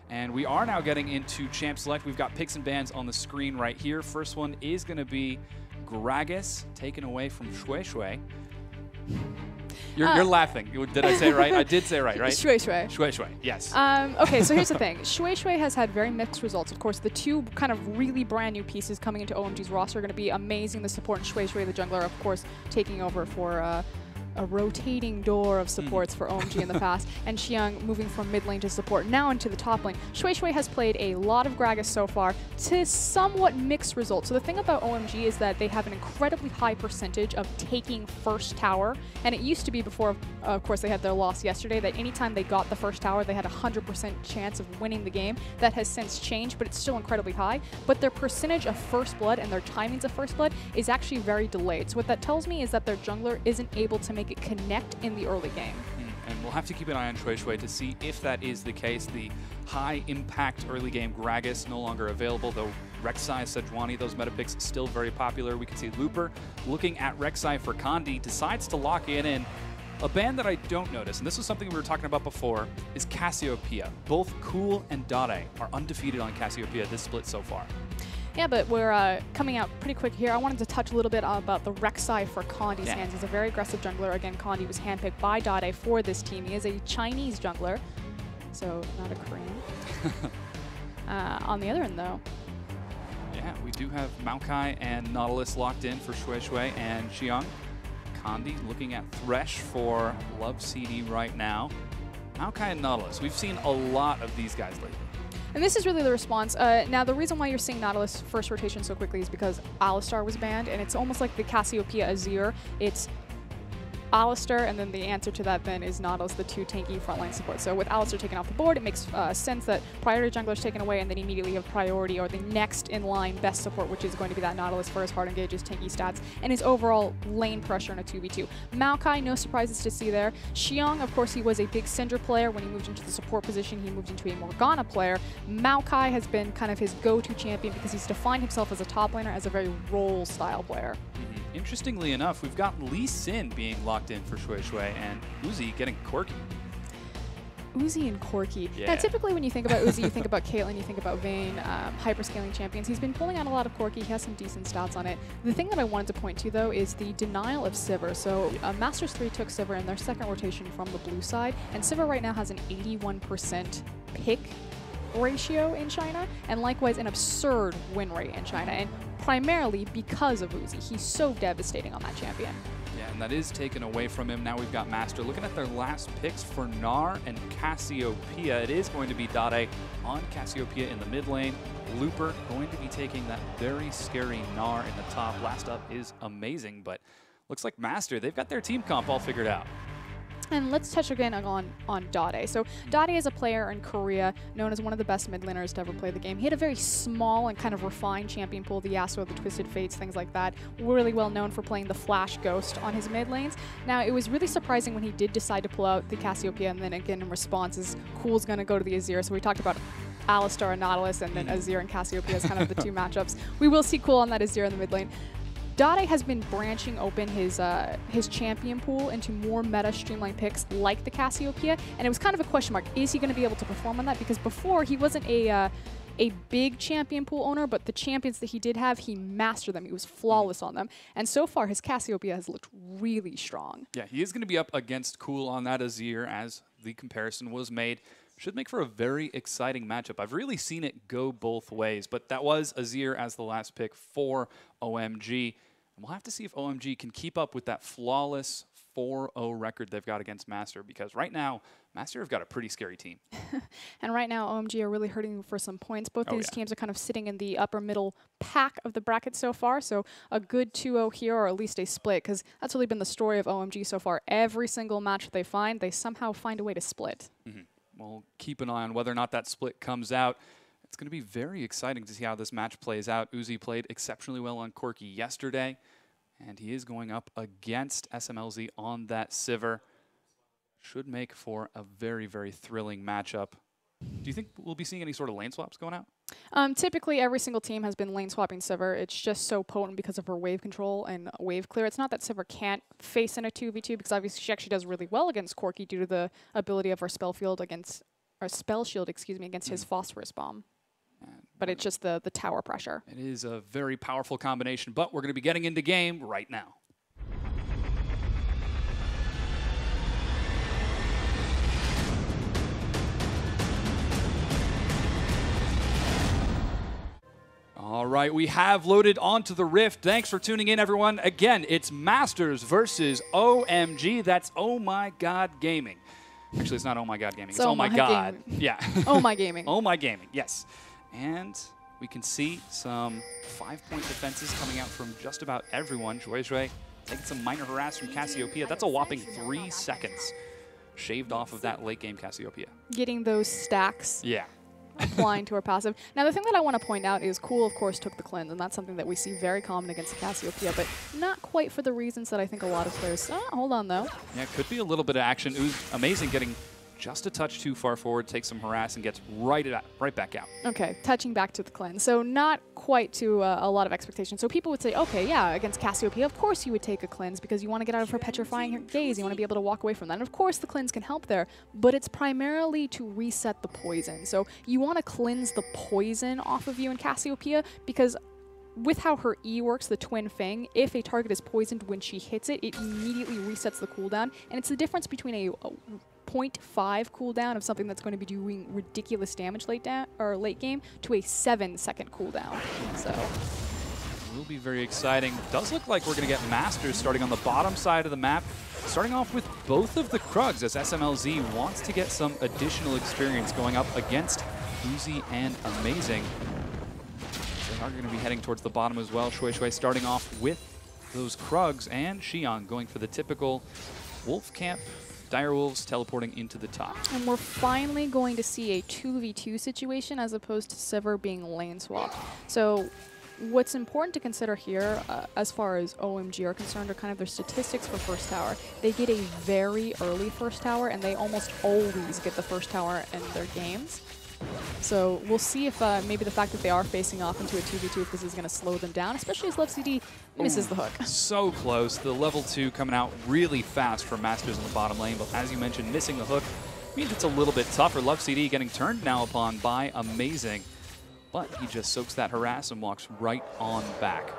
And we are now getting into Champ Select. We've got picks and bans on the screen right here. First one is going to be Gragas, taken away from Shui Shui. You're laughing. Did I say it right? I did say it right, right? Shui Shui. Shui Shui, yes. Okay, so here's the thing. Shui Shui has had very mixed results. Of course, the two kind of really brand new pieces coming into OMG's roster are going to be amazing. The support and Shui Shui, the jungler, of course, taking over for a rotating door of supports for OMG in the past, and Xiang moving from mid lane to support now into the top lane. Shui Shui has played a lot of Gragas so far to somewhat mixed results. So the thing about OMG is that they have an incredibly high percentage of taking first tower, and it used to be before, of course, they had their loss yesterday, that anytime they got the first tower, they had a 100% chance of winning the game. That has since changed, but it's still incredibly high. But their percentage of first blood and their timings of first blood is actually very delayed. So what that tells me is that their jungler isn't able to make it connect in the early game. And we'll have to keep an eye on Shui Shui to see if that is the case. The high impact early game Gragas no longer available, though Rek'Sai, Sejuani, those meta picks still very popular. We can see Looper looking at Rek'Sai for Kandi, decides to lock it in. A ban that I don't notice, and this was something we were talking about before, is Cassiopeia. Both Cool and Dade are undefeated on Cassiopeia this split so far. Yeah, but we're coming out pretty quick here. I wanted to touch a little bit about the Rek'Sai for Kandi's hands. He's a very aggressive jungler. Again, Kandi was handpicked by Dade for this team. He is a Chinese jungler, so not a Korean. On the other end, though. Yeah, we do have Maokai and Nautilus locked in for Shui Shui and Xiang. Kandi looking at Thresh for Love CD right now. Maokai and Nautilus, we've seen a lot of these guys lately. And this is really the response. Now, the reason why you're seeing Nautilus first rotation so quickly is because Alistar was banned, and it's almost like the Cassiopeia Azir. It's Alistar, and then the answer to that then is Nautilus, the two tanky frontline support. So with Alistar taken off the board, it makes sense that priority jungler is taken away, and then immediately you have priority or the next in line best support, which is going to be that Nautilus for his hard engages, tanky stats, and his overall lane pressure in a 2v2. Maokai, no surprises to see there. Xiang, of course, he was a big Syndra player. When he moved into the support position, he moved into a Morgana player. Maokai has been kind of his go-to champion because he's defined himself as a top laner, as a very role-style player. Interestingly enough, we've got Lee Sin being locked in for Shui Shui and Uzi getting Corki. Uzi and Corki. Yeah. Now, typically when you think about Uzi, you think about Caitlyn, you think about Vayne, hyperscaling champions. He's been pulling out a lot of Corki. He has some decent stats on it. The thing that I wanted to point to, though, is the denial of Sivir. So Master3 took Sivir in their second rotation from the blue side, and Sivir right now has an 81% pick ratio in China, and likewise an absurd win rate in China, and primarily because of Uzi. He's so devastating on that champion. Yeah, and that is taken away from him. Now we've got Master looking at their last picks for Gnar and Cassiopeia. It is going to be Dade on Cassiopeia in the mid lane. Looper going to be taking that very scary Gnar in the top. Last up is amazing, but looks like Master, they've got their team comp all figured out. And let's touch again on Dade. So Dade is a player in Korea known as one of the best mid laners to ever play the game. He had a very small and kind of refined champion pool, the Yasuo, the Twisted Fates, things like that. Really well known for playing the Flash Ghost on his mid lanes. Now, it was really surprising when he did decide to pull out the Cassiopeia, and then again in response is Cool's going to go to the Azir. So we talked about Alistar and Nautilus, and then Azir and Cassiopeia as kind of the two matchups. We will see Cool on that Azir in the mid lane. Dade has been branching open his champion pool into more meta streamline picks like the Cassiopeia, and it was kind of a question mark. Is he going to be able to perform on that? Because before, he wasn't a big champion pool owner, but the champions that he did have, he mastered them. He was flawless on them. And so far, his Cassiopeia has looked really strong. Yeah, he is going to be up against Cool on that Azir as the comparison was made. Should make for a very exciting matchup. I've really seen it go both ways, but that was Azir as the last pick for OMG. And we'll have to see if OMG can keep up with that flawless 4-0 record they've got against Master, because right now, Master have got a pretty scary team. And right now, OMG are really hurting for some points. Both these teams are kind of sitting in the upper middle pack of the bracket so far, so a good 2-0 here, or at least a split, because that's really been the story of OMG so far. Every single match they find, they somehow find a way to split. We'll keep an eye on whether or not that split comes out. It's going to be very exciting to see how this match plays out. Uzi played exceptionally well on Corki yesterday, and he is going up against SMLZ on that Sivir. Should make for a very, very thrilling matchup. Do you think we'll be seeing any sort of lane swaps going out? Typically, every single team has been lane swapping Sivir. It's just so potent because of her wave control and wave clear. It's not that Sivir can't face in a 2v2, because obviously she actually does really well against Corki due to the ability of her spell field against or spell shield, excuse me, against his phosphorus bomb. But it's just the tower pressure. It is a very powerful combination, but we're going to be getting into game right now. All right, we have loaded onto the Rift. Thanks for tuning in, everyone. Again, it's Masters versus OMG. That's Oh My God Gaming. Actually, it's not Oh My God Gaming. It's Oh My God. Gaming. Yeah. Oh My Gaming. Oh My Gaming, yes. And we can see some 5-point defenses coming out from just about everyone. Shui taking some minor harass from Cassiopeia. That's a whopping 3 seconds shaved off of that late game Cassiopeia. Getting those stacks. Yeah. Applying to her passive. Now, the thing that I want to point out is Cool, of course, took the cleanse, and that's something that we see very common against Cassiopeia, but not quite for the reasons that I think a lot of players... hold on, though. Yeah, it could be a little bit of action. It was amazing getting just a touch too far forward, takes some harass, and gets right back out. Okay, touching back to the cleanse. So not quite to a lot of expectations. So people would say, okay, yeah, against Cassiopeia, of course you would take a cleanse because you want to get out of her petrifying gaze. You want to be able to walk away from that. And of course the cleanse can help there, but it's primarily to reset the poison. So you want to cleanse the poison off of you in Cassiopeia because with how her E works, the Twin Fang, if a target is poisoned when she hits it, it immediately resets the cooldown. And it's the difference between a 0.5 cooldown of something that's going to be doing ridiculous damage late game to a 7-second cooldown. So it will be very exciting. It does look like we're going to get Masters starting on the bottom side of the map, starting off with both of the Krugs as SMLZ wants to get some additional experience going up against Uzi and Amazing. They are going to be heading towards the bottom as well. Shui starting off with those Krugs and Xion going for the typical Wolf Camp. Direwolves teleporting into the top. And we're finally going to see a 2v2 situation as opposed to Sivir being lane swapped. So what's important to consider here, as far as OMG are concerned, are kind of their statistics for first tower. They get a very early first tower, and they almost always get the first tower in their games. So we'll see if maybe the fact that they are facing off into a 2v2, if this is going to slow them down, especially as LPL misses the hook. So close. The level 2 coming out really fast for Masters in the bottom lane, but as you mentioned, missing the hook means it's a little bit tougher. LPL getting turned now upon by Amazing, but he just soaks that harass and walks right on back.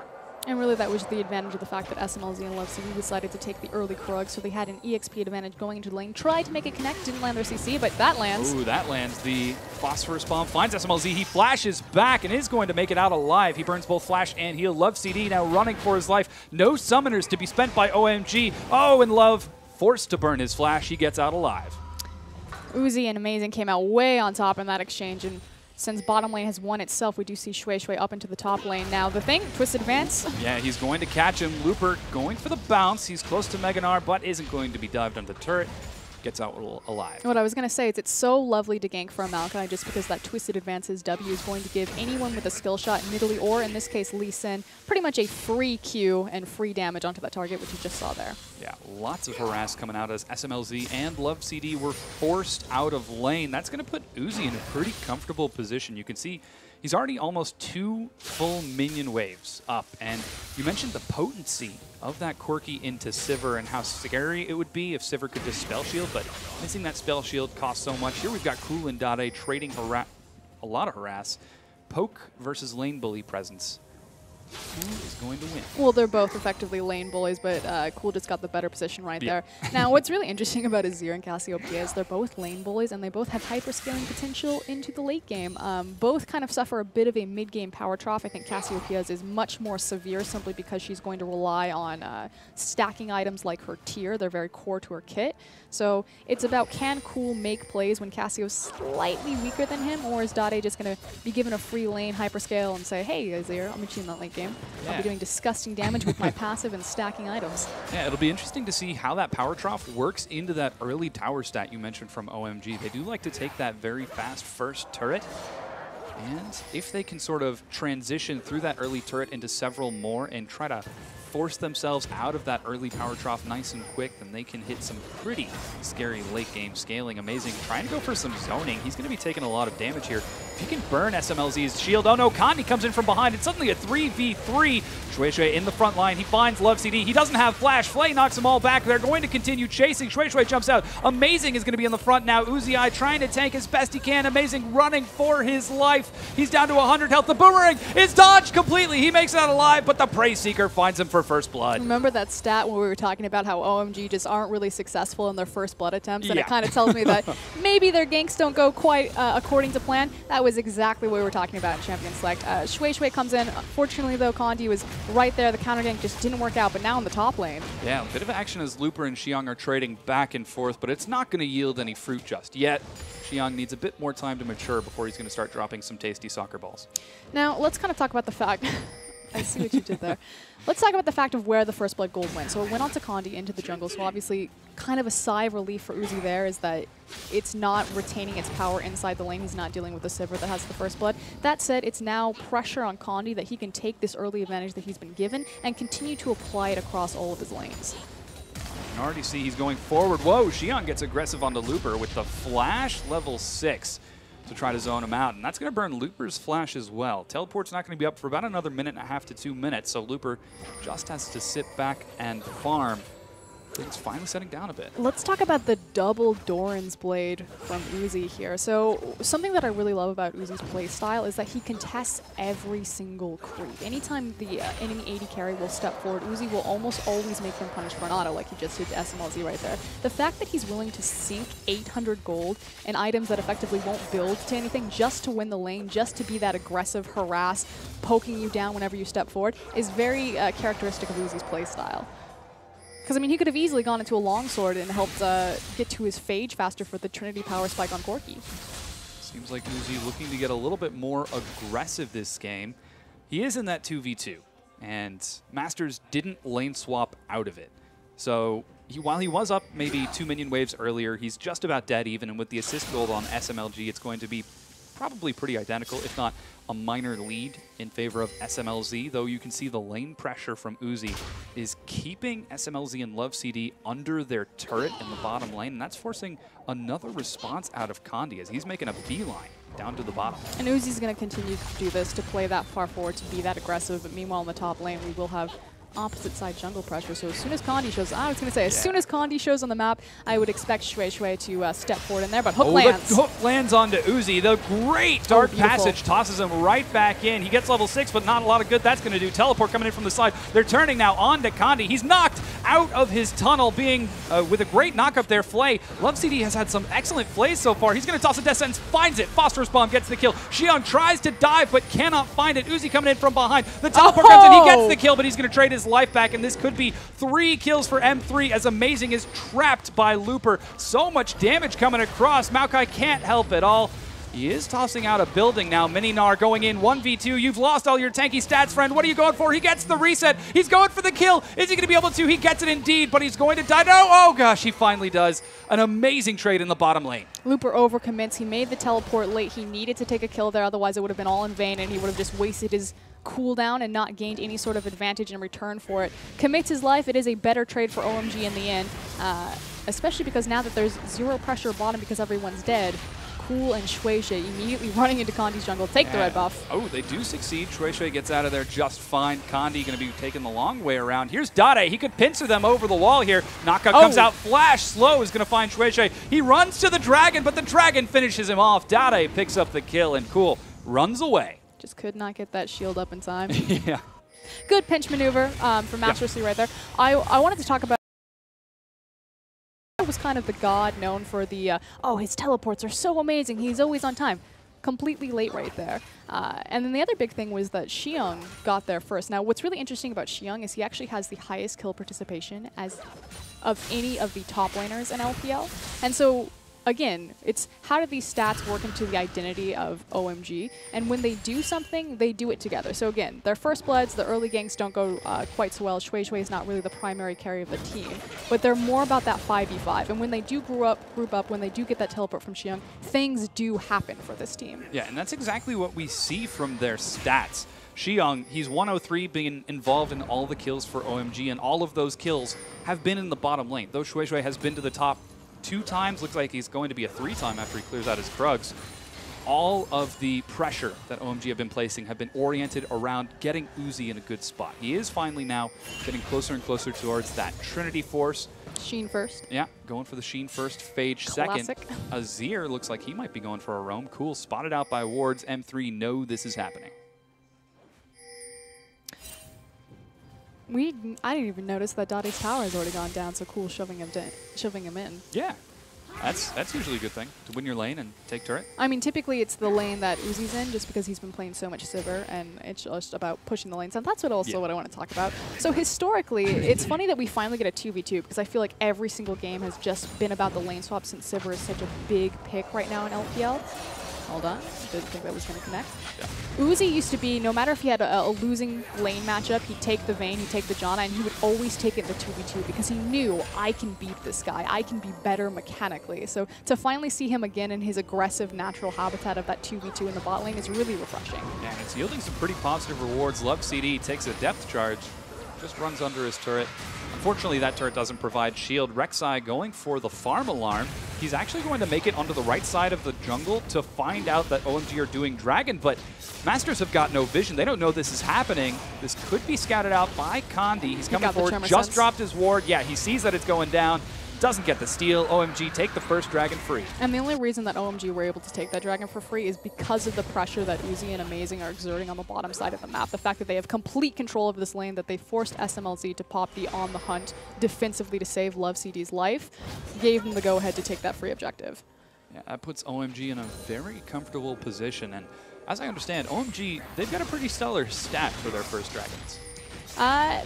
And really that was the advantage of the fact that SMLZ and LPL decided to take the early Krug, so they had an EXP advantage going into the lane. Tried to make it connect, didn't land their CC, but that lands. Ooh, that lands. The Phosphorus Bomb finds SMLZ. He flashes back and is going to make it out alive. He burns both Flash and Heal. LPL now running for his life. No summoners to be spent by OMG. Oh, and Love forced to burn his Flash. He gets out alive. Uzi and Amazing came out way on top in that exchange, and since bottom lane has won itself, we do see Shui up into the top lane. Now the thing, Twisted Advance. Yeah, he's going to catch him. Looper going for the bounce. He's close to Meganar, but isn't going to be dived on the turret. Gets out alive. What I was going to say is it's so lovely to gank from Maokai just because that Twisted Advance's W is going to give anyone with a skill shot in Italy, or in this case Lee Sin, pretty much a free Q and free damage onto that target, which you just saw there. Yeah, lots of harass coming out as SMLZ and LPL were forced out of lane. That's going to put Uzi in a pretty comfortable position. You can see he's already almost 2 full minion waves up, and you mentioned the potency of that Quirky into Sivir and how scary it would be if Sivir could just Spell Shield, but missing that Spell Shield costs so much. Here we've got Cool and Dade trading a lot of harass. Poke versus lane bully presence. Who is going to win? Well, they're both effectively lane bullies, but Cool just got the better position right there. Now, what's really interesting about Azir and Cassiopeia is they're both lane bullies, and they both have hyperscaling potential into the late game. Both kind of suffer a bit of a mid-game power trough. I think Cassiopeia's is much more severe simply because she's going to rely on stacking items like her tier. They're very core to her kit. So it's about, can Cool make plays when Cassio's slightly weaker than him, or is Dade just going to be given a free lane hyperscale and say, hey, Azir, I'm in that late game. I'll be doing disgusting damage with my passive and stacking items. Yeah, it'll be interesting to see how that power trough works into that early tower stat you mentioned from OMG. They do like to take that very fast first turret, and if they can sort of transition through that early turret into several more and try to force themselves out of that early power trough nice and quick, then they can hit some pretty scary late game scaling. Amazing. Trying to go for some zoning. He's going to be taking a lot of damage here. If he can burn SMLZ's shield. Oh no, Kandi comes in from behind. It's suddenly a 3v3. Shui in the front line. He finds LPL. He doesn't have flash. Flay knocks them all back. They're going to continue chasing. Shui jumps out. Amazing is going to be in the front now. IWCI trying to tank as best he can. Amazing running for his life. He's down to 100 health. The boomerang is dodged completely. He makes it out alive, but the Prey Seeker finds him for first blood. Remember that stat when we were talking about how OMG just aren't really successful in their first blood attempts? And it kind of tells me that maybe their ganks don't go quite according to plan. That was exactly what we were talking about in Champion Select. Shui comes in. Fortunately, though, Kandi was right there. The counter gank just didn't work out, but now in the top lane. Yeah, a bit of action as Looper and Xiang are trading back and forth, but it's not going to yield any fruit just yet. Xiang needs a bit more time to mature before he's going to start dropping some tasty soccer balls. Now, let's kind of talk about the fact... I see what you did there. Let's talk about the fact of where the first blood gold went. So it went on to Kandi into the jungle, so obviously kind of a sigh of relief for Uzi there is that it's not retaining its power inside the lane. He's not dealing with the Sivir that has the first blood. That said, it's now pressure on Kandi that he can take this early advantage that he's been given and continue to apply it across all of his lanes. You can already see he's going forward. Whoa, Xiang gets aggressive onto Looper with the flash level 6. To try to zone him out, and that's going to burn Looper's flash as well. Teleport's not going to be up for about another 1.5 to 2 minutes, so Looper just has to sit back and farm. It's finally setting down a bit. Let's talk about the double Doran's Blade from Uzi here. So something that I really love about Uzi's play style is that he contests every single creep. Anytime the enemy AD carry will step forward, Uzi will almost always make them punish for an auto, like he just did to SMLZ right there. The fact that he's willing to sink 800 gold in items that effectively won't build to anything just to win the lane, just to be that aggressive harass, poking you down whenever you step forward, is very characteristic of Uzi's play style. Because, I mean, he could have easily gone into a longsword and helped get to his Phage faster for the Trinity power spike on Corki. Seems like Uzi looking to get a little bit more aggressive this game. He is in that 2v2, and Masters didn't lane swap out of it. So while he was up maybe 2 minion waves earlier, he's just about dead even, and with the assist gold on SMLG, it's going to be probably pretty identical, if not a minor lead in favor of SMLZ, though you can see the lane pressure from Uzi is keeping SMLZ and LPL under their turret in the bottom lane, and that's forcing another response out of Kandi as he's making a beeline down to the bottom. And Uzi's going to continue to do this, to play that far forward, to be that aggressive, but meanwhile in the top lane we will have opposite side jungle pressure. So as soon as Kandi shows, I was going to say, as soon as Kandi shows on the map, I would expect Shui to step forward in there, but hook lands. The hook lands onto Uzi. The great dark passage tosses him right back in. He gets level 6, but not a lot of good that's going to do. Teleport coming in from the side. They're turning now on to Kandi. He's knocked out of his tunnel, being with a great knock up there. Flay. LPL has had some excellent flays so far. He's going to toss a death sentence, finds it. Phosphorus bomb gets the kill. Xiang tries to dive, but cannot find it. Uzi coming in from behind. The teleport comes in. He gets the kill, but he's going to trade his life back, and this could be 3 kills for M3 as Amazing is trapped by Looper. So much damage coming across. Maokai can't help at all. He is tossing out a building now. Mininar going in 1v2. You've lost all your tanky stats, friend. What are you going for? He gets the reset. He's going for the kill. Is he going to be able to? He gets it indeed, but he's going to die. No! Oh gosh, he finally does. An amazing trade in the bottom lane. Looper overcommits. He made the teleport late. He needed to take a kill there, otherwise it would have been all in vain, and he would have just wasted his cooldown and not gained any sort of advantage in return for it. Commits his life. It is a better trade for OMG in the end, especially because now that there's zero pressure bottom because everyone's dead, Cool and Shui immediately running into Kandi's jungle, take the red buff. Oh, they do succeed. Shui gets out of there just fine. Kandi going to be taking the long way around. Here's Dade. He could pincer them over the wall here. Knockout comes out. Flash slow is going to find Shui. He runs to the dragon, but the dragon finishes him off. Dade picks up the kill, and Cool runs away. Just could not get that shield up in time. Yeah. Good pinch maneuver from Master3 right there. I wanted to talk about was kind of the god known for the, oh, his teleports are so amazing, he's always on time. Completely late right there. And then the other big thing was that Xiang got there first. Now, what's really interesting about Xiang is he actually has the highest kill participation of any of the top laners in LPL. And so, again, it's how do these stats work into the identity of OMG, and when they do something, they do it together. So again, their first bloods, the early ganks don't go quite so well. Shui is not really the primary carry of the team, but they're more about that 5v5. And when they do group up, when they do get that teleport from Xiang, things do happen for this team. Yeah, and that's exactly what we see from their stats. Xiang, he's 103, being involved in all the kills for OMG, and all of those kills have been in the bottom lane. Though Shui Shui has been to the top 2 times, looks like he's going to be a 3-time after he clears out his Krugs. All of the pressure that OMG have been placing have been oriented around getting Uzi in a good spot. He is finally now getting closer and closer towards that Trinity Force. Sheen first. Yeah, going for the Sheen first, Phage second. Azir looks like he might be going for a roam. Cool, spotted out by wards. M3 know this is happening. I didn't even notice that Dade's tower has already gone down, so Cool shoving him in. Yeah, that's usually a good thing, to win your lane and take turret. I mean, typically it's the lane that Uzi's in, just because he's been playing so much Sivir, and it's just about pushing the lanes. And that's what I want to talk about. So historically, it's funny that we finally get a 2v2, because I feel like every single game has just been about the lane swap, since Sivir is such a big pick right now in LPL. Hold on, didn't think that was going to connect. Yeah. Uzi used to be, no matter if he had a losing lane matchup, he'd take the Vayne, he'd take the Janna, and he would always take it in the 2v2 because he knew, I can beat this guy, I can be better mechanically. So to finally see him again in his aggressive natural habitat of that 2v2 in the bot lane is really refreshing. Yeah, and it's yielding some pretty positive rewards. LPL takes a depth charge, just runs under his turret. Unfortunately, that turret doesn't provide shield. Rek'Sai going for the farm alarm. He's actually going to make it onto the right side of the jungle to find out that OMG are doing Dragon, but Masters have got no vision. They don't know this is happening. This could be scouted out by Kandi. He's coming forward, just dropped his ward. Yeah, he sees that it's going down. Doesn't get the steal. OMG take the first Dragon free. And the only reason that OMG were able to take that Dragon for free is because of the pressure that Uzi and Amazing are exerting on the bottom side of the map. The fact that they have complete control of this lane, that they forced SMLZ to pop the on the hunt defensively to save LoveCD's life, gave them the go-ahead to take that free objective. Yeah, that puts OMG in a very comfortable position. And as I understand, OMG, they've got a pretty stellar stat for their first Dragons.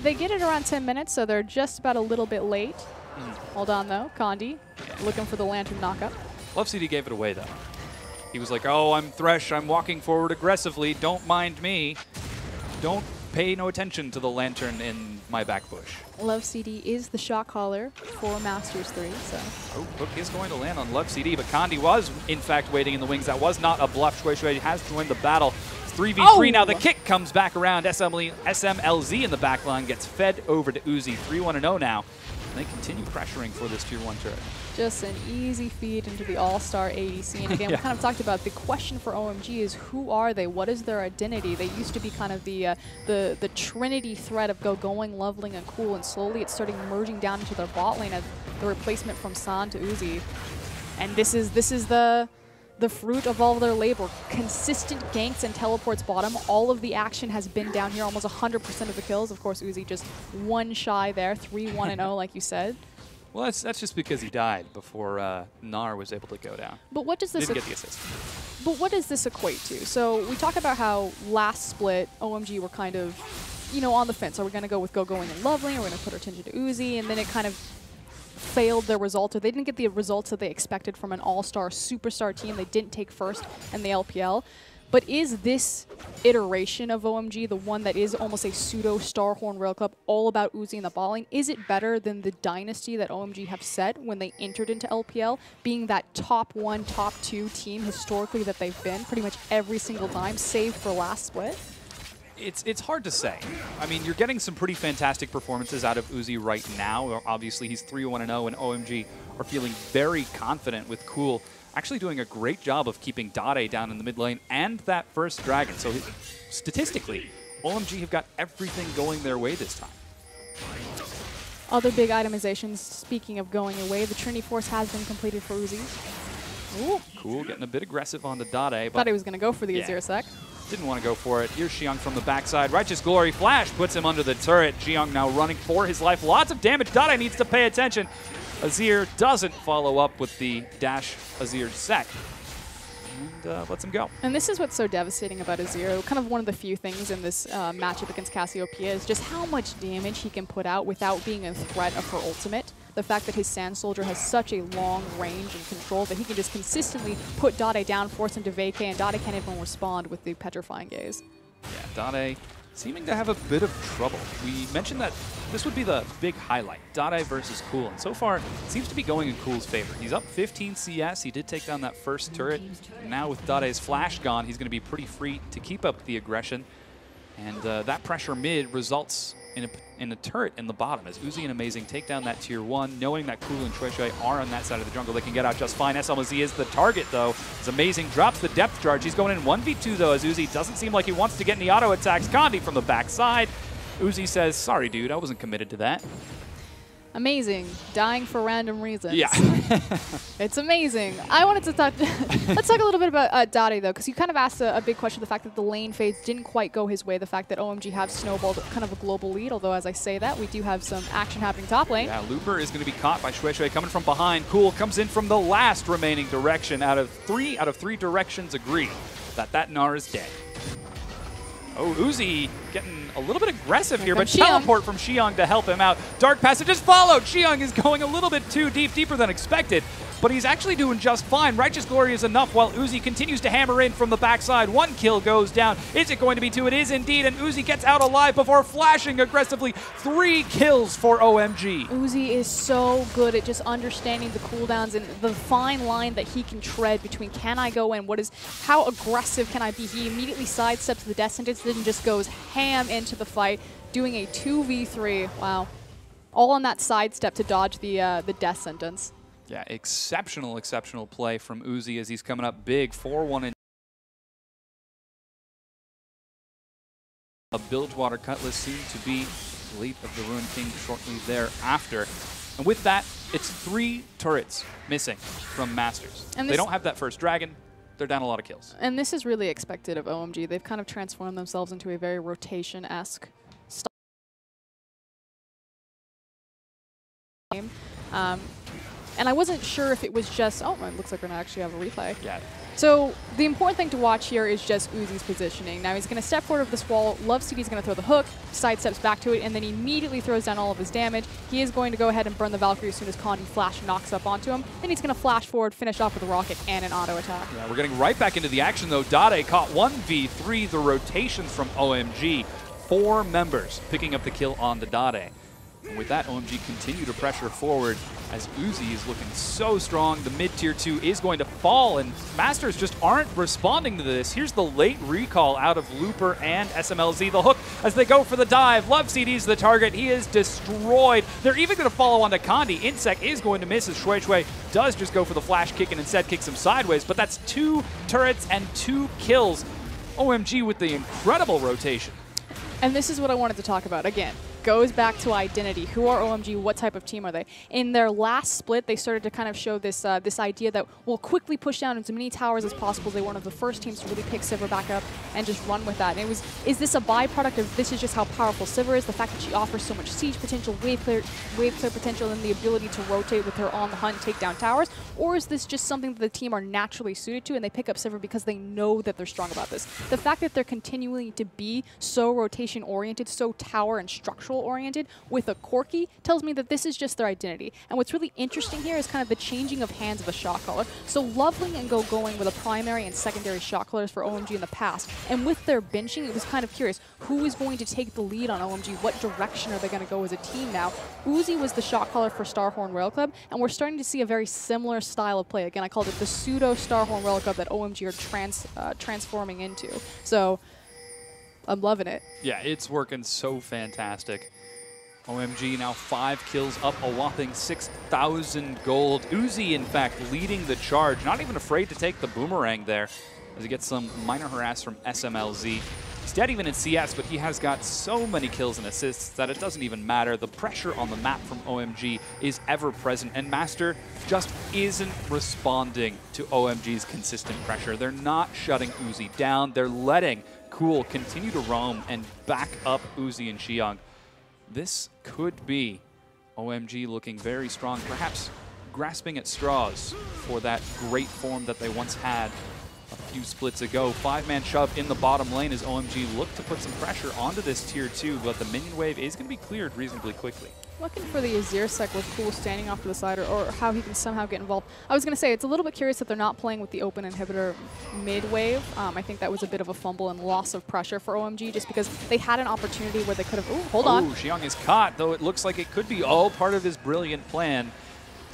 They get it around 10 minutes, so they're just about a little bit late. Hold on, though. Kandi looking for the Lantern knockup. LoveCD gave it away, though. He was like, oh, I'm Thresh. I'm walking forward aggressively. Don't mind me. Don't pay no attention to the Lantern in my back bush. LoveCD is the shot caller for Master3, so. Oh, hook is going to land on LoveCD, but Kandi was, in fact, waiting in the wings. That was not a bluff. Shui Shui has joined the battle. It's 3v3 now. The kick comes back around. SMLZ in the back line gets fed over to Uzi. 3-1-0 now. And they continue pressuring for this tier 1 turret. Just an easy feed into the all-star ADC. And again, we kind of talked about the question for OMG is who are they? What is their identity? They used to be kind of the Trinity threat of going, leveling, and cool, and slowly it's starting merging down into their bot lane as the replacement from San to Uzi. And this is the fruit of all their labor. Consistent ganks and teleports bottom. All of the action has been down here, almost 100% of the kills. Of course, Uzi just one shy there, 3-1-0 like you said. Well, that's just because he died before Gnar was able to go down. But what does this didn't get the assist? But what does this equate to? So we talk about how last split, OMG were kind of, on the fence. Are we going to go with going and leveling? Are we going to put our attention to Uzi? And then it kind of failed their result, or they didn't get the results that they expected from an all-star superstar team. They didn't take first in the LPL. But is this iteration of OMG the one that is almost a pseudo Starhorn Rail Club, all about Uzi and the ball lane? Is it better than the dynasty that OMG have set when they entered into LPL, being that top 1, top 2 team historically that they've been pretty much every single time, save for last split? It's hard to say. I mean, you're getting some pretty fantastic performances out of Uzi right now. Obviously, he's 3-1-0, and OMG are feeling very confident with Cool actually doing a great job of keeping Dade down in the mid lane and that first Dragon. So statistically, OMG have got everything going their way this time. Other big itemizations, speaking of going away, the Trinity Force has been completed for Uzi. Ooh. Cool, getting a bit aggressive on the Dade. Thought he was going to go for the Azir sec. Didn't want to go for it. Here's Xiang from the backside. Righteous Glory Flash puts him under the turret. Xiang now running for his life. Lots of damage. Dade needs to pay attention. Azir doesn't follow up with the dash Azir sec. And lets him go. And this is what's so devastating about Azir. Kind of one of the few things in this matchup against Cassiopeia is just how much damage he can put out without being a threat of her ultimate. The fact that his Sand Soldier has such a long range and control that he can just consistently put Dade down, force him to vacate, and Dade can't even respond with the Petrifying Gaze. Yeah, Dade seeming to have a bit of trouble. We mentioned that this would be the big highlight, Dade versus Cool, and so far it seems to be going in Cool's favor. He's up 15 CS, he did take down that first turret, and now with Dade's flash gone, he's going to be pretty free to keep up the aggression. And that pressure mid results in a turret in the bottom as Uzi and Amazing take down that tier 1, knowing that Cool and Shui are on that side of the jungle. They can get out just fine. SLMZ is the target, though, as Amazing drops the depth charge. He's going in 1v2, though, as Uzi doesn't seem like he wants to get any auto attacks. Condi from the backside. Uzi says, sorry, dude, I wasn't committed to that. Amazing. Dying for random reasons. Yeah. It's amazing. I wanted to talk, let's talk a little bit about Dade, though, because you kind of asked a big question, the fact that the lane fades didn't quite go his way, the fact that OMG have snowballed kind of a global lead, although as I say that, we do have some action happening top lane. Yeah, Looper is going to be caught by Shui coming from behind. Cool comes in from the last remaining direction. Out of three directions agree that Gnar is dead. Oh, Uzi getting a little bit aggressive here, but teleport from Xiong to help him out. Dark Passage is followed. Xiong is going a little bit too deep, deeper than expected, but he's actually doing just fine. Righteous Glory is enough while Uzi continues to hammer in from the backside. 1 kill goes down. Is it going to be 2? It is indeed, and Uzi gets out alive before flashing aggressively. 3 kills for OMG. Uzi is so good at just understanding the cooldowns and the fine line that he can tread between can I go in, how aggressive can I be? He immediately sidesteps the death sentence, then just goes ham into the fight, doing a 2v3. Wow. All on that sidestep to dodge the death sentence. Yeah, exceptional play from Uzi as he's coming up big. 4-1 in a Bilgewater Cutlass, soon to be Leap of the Ruined King shortly thereafter. And with that, it's 3 turrets missing from Masters. And they don't have that first dragon. They're down a lot of kills. And this is really expected of OMG. They've kind of transformed themselves into a very rotation-esque style game. And I wasn't sure if it was just, oh, it looks like we're going to actually have a replay. Yeah. So the important thing to watch here is just Uzi's positioning. Now he's going to step forward of this wall. LoveCD's going to throw the hook, sidesteps back to it, and then he immediately throws down all of his damage. He is going to go ahead and burn the Valkyrie as soon as Condi flash knocks up onto him. Then he's going to flash forward, finish off with a rocket and an auto attack. Yeah, we're getting right back into the action, though. Dade caught 1v3, the rotations from OMG. 4 members picking up the kill on the Dade. And with that, OMG continue to pressure forward as Uzi is looking so strong. The mid-tier 2 is going to fall, and Masters just aren't responding to this. Here's the late recall out of Looper and SMLZ. The hook as they go for the dive. LoveCD's the target. He is destroyed. They're even going to follow onto Condi. Insec is going to miss as Shui does just go for the flash kick and instead kicks him sideways, but that's 2 turrets and 2 kills. OMG with the incredible rotation. And this is what I wanted to talk about. Again, goes back to identity. Who are OMG? What type of team are they? In their last split, they started to kind of show this this idea that we'll quickly push down as many towers as possible. They were one of the first teams to really pick Sivir back up and just run with that. And it was, is this a byproduct of this is just how powerful Sivir is? The fact that she offers so much siege potential, wave clear potential, and the ability to rotate with her on the hunt, take down towers? Or is this just something that the team are naturally suited to and they pick up Sivir because they know that they're strong about this? The fact that they're continuing to be so rotation-oriented, so tower and structural-oriented with a Corki tells me that this is just their identity. And what's really interesting here is kind of the changing of hands of a shot caller. So Loveling and Go going with a primary and secondary shot callers for OMG in the past. And with their benching, it was kind of curious. Who is going to take the lead on OMG? What direction are they going to go as a team now? Uzi was the shot caller for Starhorn Royal Club, and we're starting to see a very similar style of play. Again, I called it the pseudo Starhorn Royal Club that OMG are transforming into. So I'm loving it. Yeah, it's working so fantastic. OMG now 5 kills, up a whopping 6,000 gold. Uzi, in fact, leading the charge. Not even afraid to take the boomerang there as he gets some minor harass from SMLZ. He's dead even in CS, but he has got so many kills and assists that it doesn't even matter. The pressure on the map from OMG is ever present, and Master just isn't responding to OMG's consistent pressure. They're not shutting Uzi down. They're letting Cool continue to roam and back up Uzi and Xiong. This could be OMG looking very strong, perhaps grasping at straws for that great form that they once had a few splits ago. 5-man shove in the bottom lane as OMG look to put some pressure onto this tier 2, but the minion wave is going to be cleared reasonably quickly. Looking for the Azir sec with Cool standing off to the side, or how he can somehow get involved. I was going to say, it's a little bit curious that they're not playing with the open inhibitor mid-wave. I think that was a bit of a fumble and loss of pressure for OMG, just because they had an opportunity where they could have... Ooh, hold on. Xiong is caught, though it looks like it could be all part of his brilliant plan.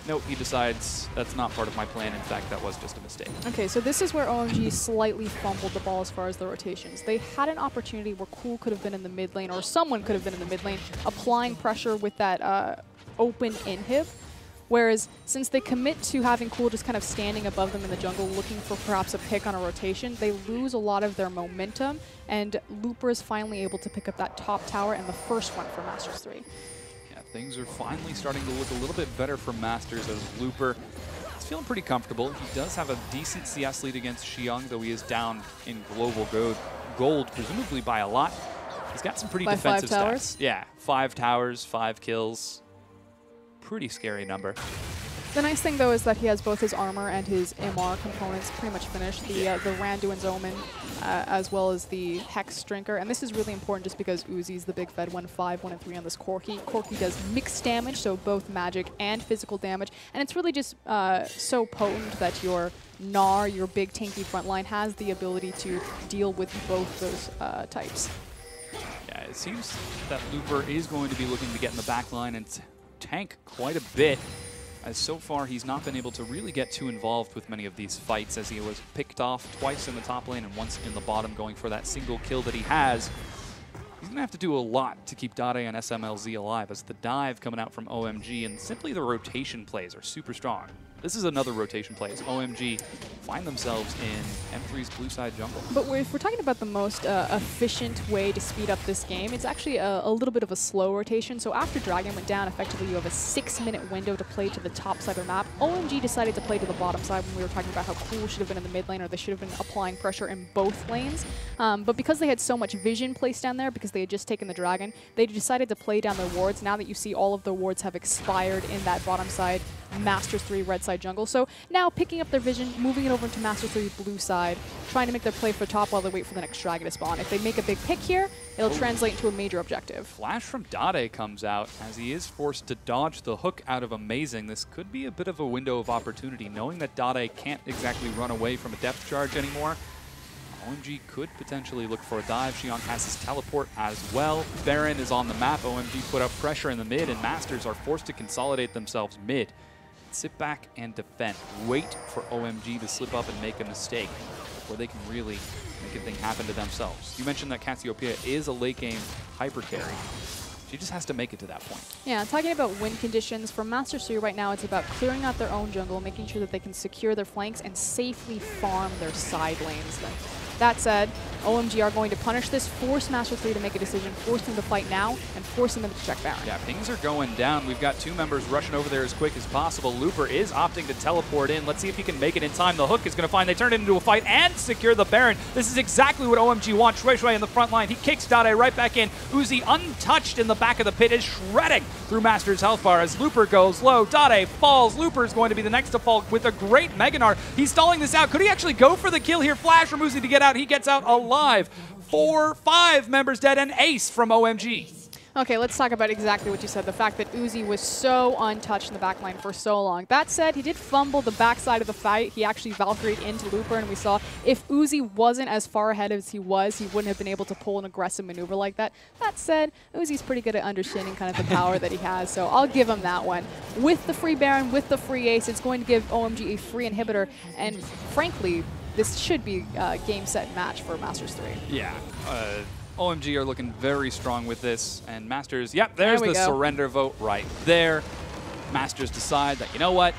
nope, he decides that's not part of my plan. In fact, that was just a mistake. Okay, so this is where OMG slightly fumbled the ball as far as the rotations. They had an opportunity where Cool could have been in the mid lane, or someone could have been in the mid lane, applying pressure with that open inhib. Whereas, since they commit to having Cool just kind of standing above them in the jungle, looking for perhaps a pick on a rotation, they lose a lot of their momentum, and Looper is finally able to pick up that top tower and the first one for Master3. Yeah, things are finally starting to look a little bit better for Masters as Looper is feeling pretty comfortable. He does have a decent CS lead against Xiong, though he is down in global gold, presumably by a lot. He's got some pretty defensive 5 towers? stats. Yeah, 5 towers, 5 kills. Pretty scary number. The nice thing, though, is that he has both his armor and his MR components pretty much finished. The Randuin's Omen, as well as the Hex Drinker. And this is really important just because Uzi's the big fed 1-5, 1-3 on this Corki. Corki does mixed damage, so both magic and physical damage. And it's really just so potent that your Gnar, your big tanky frontline, has the ability to deal with both those types. Yeah, it seems that Looper is going to be looking to get in the back line and tank quite a bit, as so far he's not been able to really get too involved with many of these fights, as he was picked off twice in the top lane and once in the bottom, going for that single kill that he has. He's going to have to do a lot to keep Dade and SMLZ alive, as the dive coming out from OMG and simply the rotation plays are super strong. This is another rotation play as OMG find themselves in M3's blue side jungle. But if we're talking about the most efficient way to speed up this game, it's actually a little bit of a slow rotation. So after Dragon went down, effectively you have a 6-minute window to play to the top side of the map. OMG decided to play to the bottom side when we were talking about how Cool should have been in the mid lane, or they should have been applying pressure in both lanes. But because they had so much vision placed down there, because they had just taken the Dragon, they decided to play down their wards. Now that you see all of the wards have expired in that bottom side, Master3 red side jungle. So now picking up their vision, moving it over into Master3 blue side, trying to make their play for top while they wait for the next dragon to spawn. If they make a big pick here, it'll translate into a major objective. Flash from Dade comes out as he is forced to dodge the hook out of Amazing. This could be a bit of a window of opportunity, knowing that Dade can't exactly run away from a depth charge anymore. OMG could potentially look for a dive. Xiong has his teleport as well. Baron is on the map. OMG put up pressure in the mid, and Masters are forced to consolidate themselves mid. Sit back and defend. Wait for OMG to slip up and make a mistake before they can really make a thing happen to themselves. You mentioned that Cassiopeia is a late game hyper carry. She just has to make it to that point. Yeah, talking about win conditions, for Master3 right now, it's about clearing out their own jungle, making sure that they can secure their flanks and safely farm their side lanes. That said, OMG are going to punish this, force Master3 to make a decision, force them to fight now, and force them to check Baron. Yeah, things are going down. We've got 2 members rushing over there as quick as possible. Looper is opting to teleport in. Let's see if he can make it in time. The hook is going to find they turn it into a fight and secure the Baron. This is exactly what OMG wants. Shui Shui in the front line. He kicks Dade right back in. Uzi, untouched in the back of the pit, is shredding through Master's health bar as Looper goes low. Dade falls. Looper is going to be the next to fall with a great Mega Gnar. He's stalling this out. Could he actually go for the kill here? Flash from Uzi to get out. He gets out alive. 4-5 members dead, and ace from OMG. Okay, let's talk about exactly what you said, the fact that Uzi was so untouched in the backline for so long. That said, he did fumble the backside of the fight. He actually Valkyried into Looper, and we saw if Uzi wasn't as far ahead as he was, he wouldn't have been able to pull an aggressive maneuver like that. That said, Uzi's pretty good at understanding kind of the power that he has, so I'll give him that one. With the free Baron, with the free ace, it's going to give OMG a free inhibitor, and frankly, this should be a game, set, match for Masters3. Yeah. OMG are looking very strong with this, and Masters, yep, there's the surrender vote right there. Masters decide that, you know what,